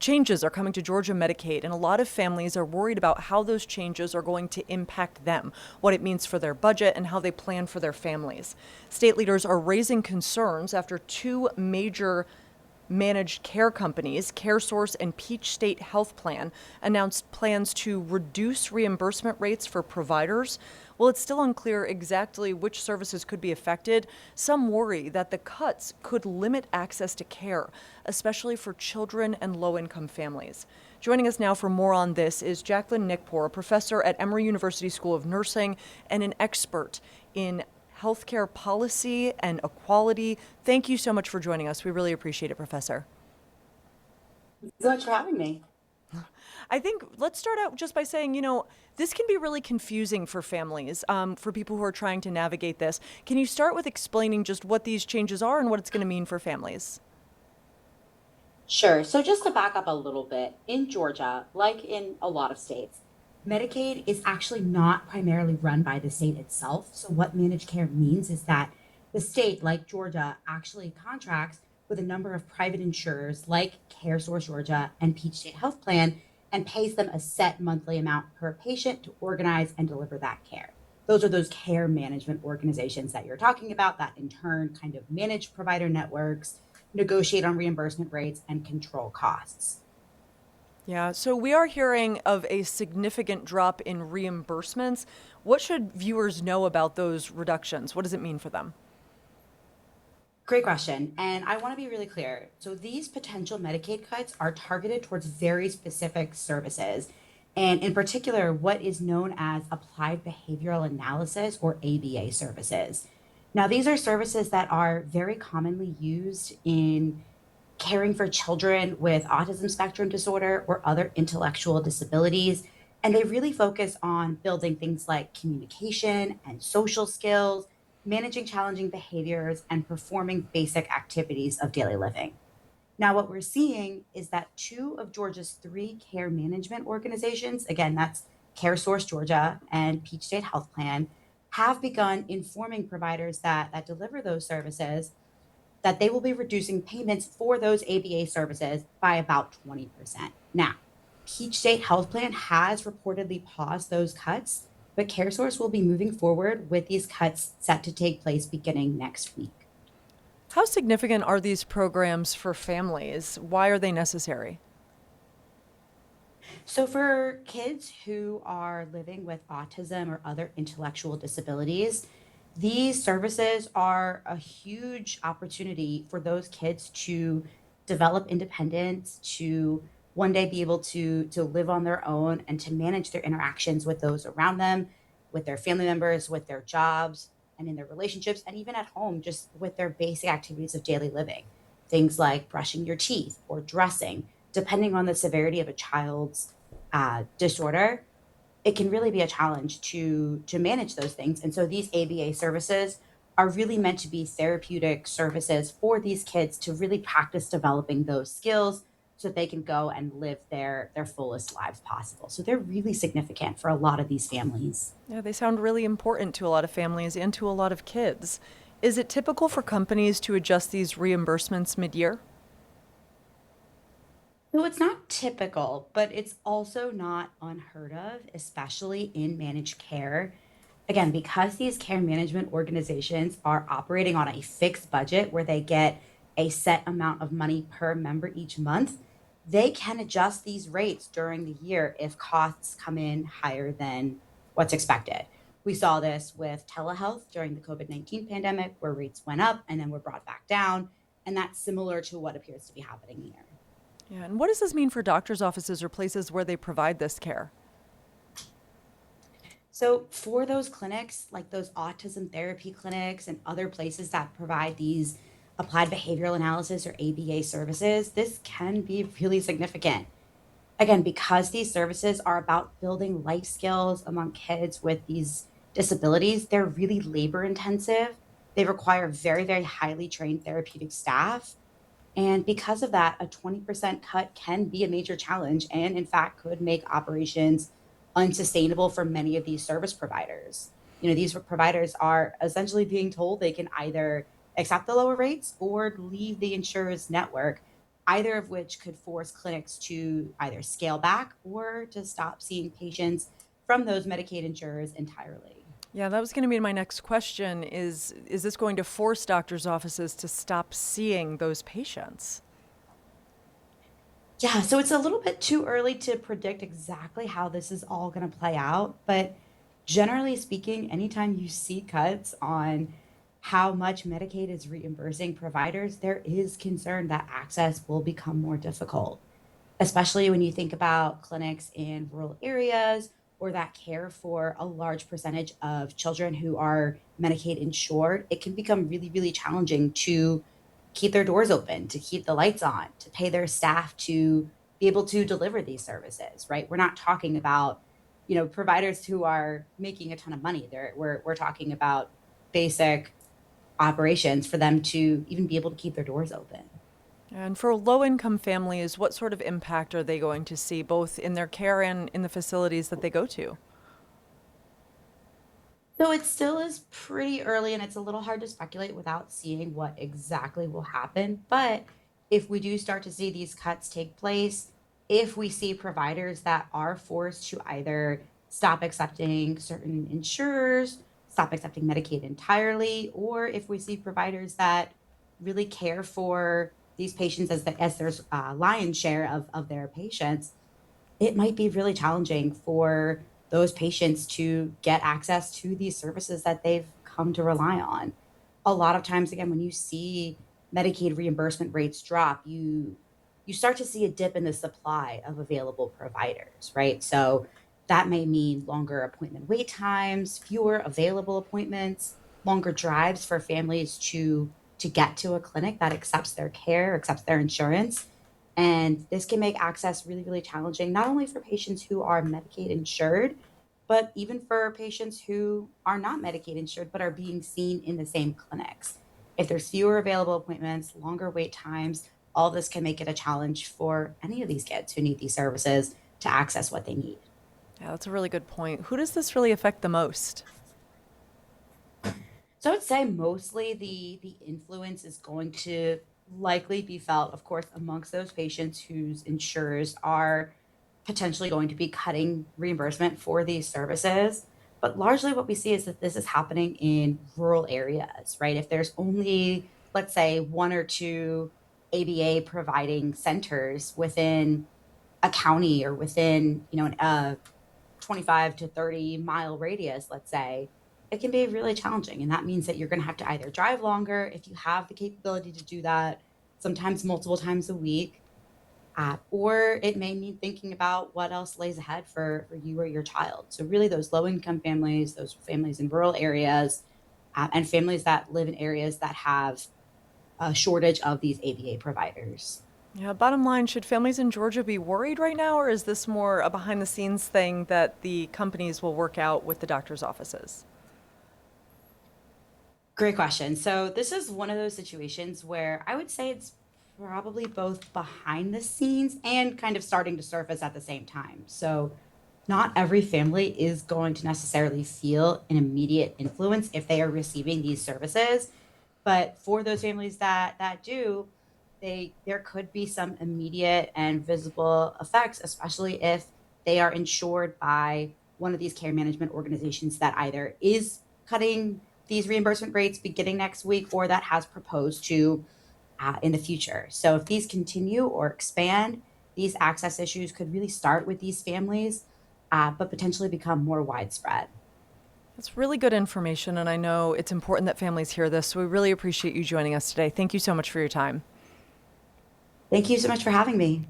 changes are coming to Georgia Medicaid, and a lot of families are worried about how those changes are going to impact them, what it means for their budget, and how they plan for their families. State leaders are raising concerns after two major managed care companies, CareSource and Peach State Health Plan, announced plans to reduce reimbursement rates for providers. While it's still unclear exactly which services could be affected, some worry that the cuts could limit access to care, especially for children and low-income families. Joining us now for more on this is Jacqueline Nikpour, a professor at Emory University School of Nursing and an expert in healthcare policy and equality. Thank you so much for joining us. We really appreciate it, Professor. Thanks so much for having me. I think let's start out just by saying, this can be really confusing for families, for people who are trying to navigate this. Can you start with explaining just what these changes are and what it's going to mean for families? Sure. So, just to back up a little bit, in Georgia, like in a lot of states, Medicaid is actually not primarily run by the state itself. So, what managed care means is that the state, like Georgia, actually contracts with a number of private insurers like CareSource Georgia and Peach State Health Plan and pays them a set monthly amount per patient to organize and deliver that care. Those are those care management organizations that you're talking about that in turn kind of manage provider networks, negotiate on reimbursement rates, and control costs. Yeah, so we are hearing of a significant drop in reimbursements. What should viewers know about those reductions? What does it mean for them? Great question. And I want to be really clear. So, these potential Medicaid cuts are targeted towards very specific services. And in particular, what is known as applied behavioral analysis or ABA services. Now, these are services that are very commonly used in caring for children with autism spectrum disorder or other intellectual disabilities. And they really focus on building things like communication and social skills, managing challenging behaviors, and performing basic activities of daily living. Now, what we're seeing is that two of Georgia's three care management organizations, again, that's CareSource Georgia and Peach State Health Plan, have begun informing providers that deliver those services that they will be reducing payments for those ABA services by about 20%. Now, Peach State Health Plan has reportedly paused those cuts, but CareSource will be moving forward with these cuts set to take place beginning next week. How significant are these programs for families? Why are they necessary? So, for kids who are living with autism or other intellectual disabilities, these services are a huge opportunity for those kids to develop independence, to one day be able to live on their own and to manage their interactions with those around them, with their family members, with their jobs, and in their relationships, and even at home, just with their basic activities of daily living. Things like brushing your teeth or dressing, depending on the severity of a child's disorder, it can really be a challenge to manage those things. And so these ABA services are really meant to be therapeutic services for these kids to really practice developing those skills so that they can go and live their fullest lives possible. So they're really significant for a lot of these families. Yeah, they sound really important to a lot of families and to a lot of kids. Is it typical for companies to adjust these reimbursements mid-year? So it's not typical, but it's also not unheard of, especially in managed care. Again, because these care management organizations are operating on a fixed budget where they get a set amount of money per member each month, they can adjust these rates during the year if costs come in higher than what's expected. We saw this with telehealth during the COVID-19 pandemic, where rates went up and then were brought back down. And that's similar to what appears to be happening here. Yeah, and what does this mean for doctors' offices or places where they provide this care? So, for those clinics, like those autism therapy clinics and other places that provide these applied behavioral analysis or ABA services, this can be really significant. Again, because these services are about building life skills among kids with these disabilities, they're really labor intensive. They require very, very highly trained therapeutic staff. And because of that, a 20% cut can be a major challenge and, in fact, could make operations unsustainable for many of these service providers. These providers are essentially being told they can either accept the lower rates or leave the insurer's network, either of which could force clinics to either scale back or to stop seeing patients from those Medicaid insurers entirely. Yeah, that was going to be my next question is this going to force doctors' offices to stop seeing those patients? Yeah, so it's a little bit too early to predict exactly how this is all going to play out. But generally speaking, anytime you see cuts on how much Medicaid is reimbursing providers, there is concern that access will become more difficult, especially when you think about clinics in rural areas or that care for a large percentage of children who are Medicaid insured. It can become really, really challenging to keep their doors open, to keep the lights on, to pay their staff to be able to deliver these services, right? We're not talking about, providers who are making a ton of money. We're talking about basic operations for them to even be able to keep their doors open. And for low income families, what sort of impact are they going to see both in their care and in the facilities that they go to? So it still is pretty early and it's a little hard to speculate without seeing what exactly will happen. But if we do start to see these cuts take place, if we see providers that are forced to either stop accepting certain insurers, stop accepting Medicaid entirely, or if we see providers that really care for these patients as their lion's share of their patients, it might be really challenging for those patients to get access to these services that they've come to rely on. A lot of times, again, when you see Medicaid reimbursement rates drop, you start to see a dip in the supply of available providers, right? So that may mean longer appointment wait times, fewer available appointments, longer drives for families to get to a clinic that accepts their care, accepts their insurance, and this can make access really, really challenging, not only for patients who are Medicaid insured, but even for patients who are not Medicaid insured, but are being seen in the same clinics. If there's fewer available appointments, longer wait times, all this can make it a challenge for any of these kids who need these services to access what they need. Yeah, that's a really good point. Who does this really affect the most? So I would say mostly the influence is going to likely be felt, of course, amongst those patients whose insurers are potentially going to be cutting reimbursement for these services. But largely what we see is that this is happening in rural areas, right? If there's only, let's say, one or two ABA providing centers within a county or within, a 25 to 30-mile radius, let's say, it can be really challenging. And that means that you're going to have to either drive longer if you have the capability to do that, sometimes multiple times a week, or it may mean thinking about what else lays ahead for you or your child. So, really, those low income families, those families in rural areas, and families that live in areas that have a shortage of these ABA providers. Yeah, bottom line, should families in Georgia be worried right now, or is this more a behind the scenes thing that the companies will work out with the doctor's offices? Great question. So this is one of those situations where I would say it's probably both behind the scenes and kind of starting to surface at the same time. So not every family is going to necessarily feel an immediate influence if they are receiving these services, but for those families that do, there could be some immediate and visible effects, especially if they are insured by one of these care management organizations that either is cutting these reimbursement rates beginning next week or that has proposed to in the future. So if these continue or expand, these access issues could really start with these families, but potentially become more widespread. That's really good information, and I know it's important that families hear this, so we really appreciate you joining us today. Thank you so much for your time. Thank you so much for having me.